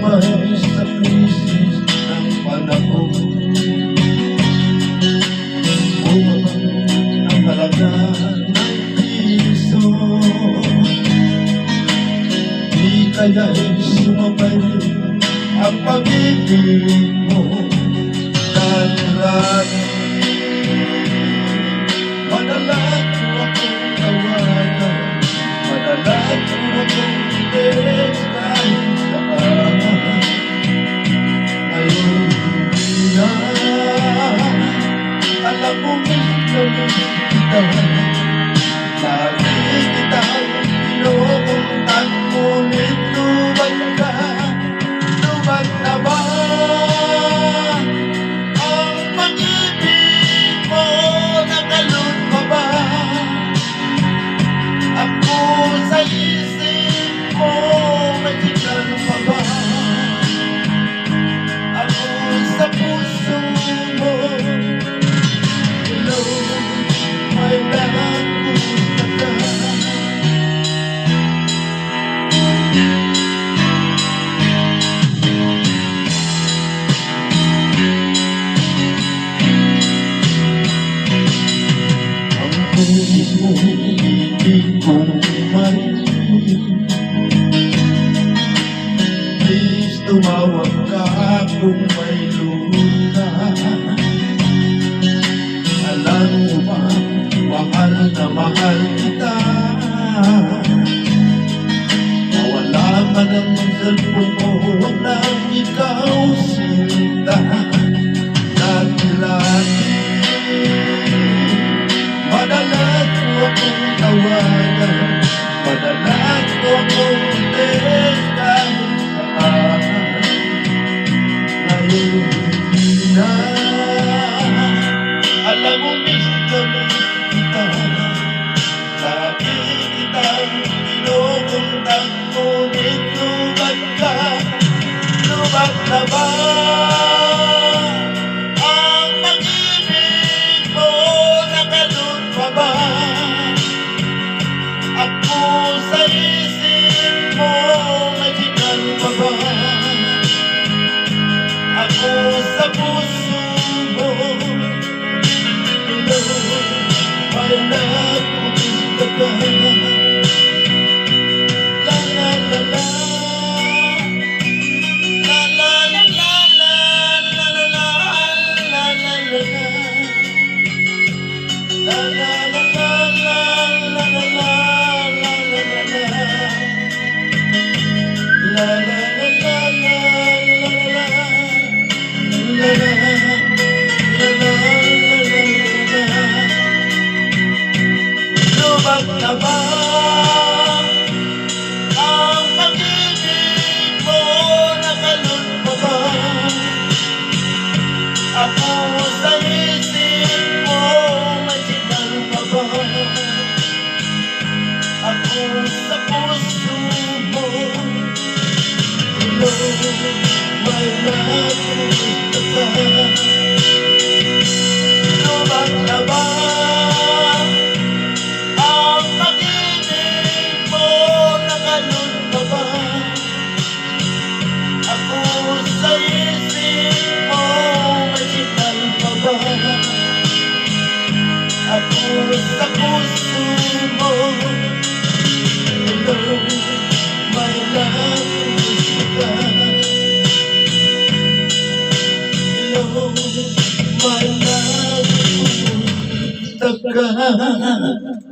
may sa krisis ng panahon. Bumabang ang halaga ng piso, di kaya'y sumabay ang pag-ibig mo. Dati-rati madalas mo akong tawagan, madalas mo akong i-text kahit saan. Ngayon hindi na, alam mo gusto kita, lagi kitang pinupuntan, ngunit lubat ka, lubat na ba? Ang pag-ibig mo, nakalun pa ba? Ako sa isip mo, magical pa ba? Ako sa puso mo, hello, my love, kumusta ka? Ang pulis mo, ibig kong marinig. Please tumawag ka kung may luha. Alam mo ba, mahal na mahal kita. Nawala man ang cellphone mo nang ikaw sinta. Dati-rati madalas mo akong tawagan, madalas mo akong i-text kahit saan. Ngayon hindi na, alam mo miss kita, lagi kitang pinupuntan, ngunit lubat ka, lubat na ba? Ang pag-ibig mo, nakalun pa ba? Ako sa isip mo, magical pa ba? Ako sa puso mo, hello, my love, kumusta ka? La la la la, la la la la la, la la la la la la la, la la la la la la la la la, la la la lubat na ba? Ang pag-ibig mo, nakalun pa ba? Ako sa isip mo, magical pa ba? Ako sa puso mo, hello, my love, kumusta ka? Lubat na ba? Ang pag-ibig mo, nakalun pa ba? Ako sa isip mo, magical pa ba? Ako sa puso mo, hello, my love, kumusta ka? Hello, my love, kumusta ka?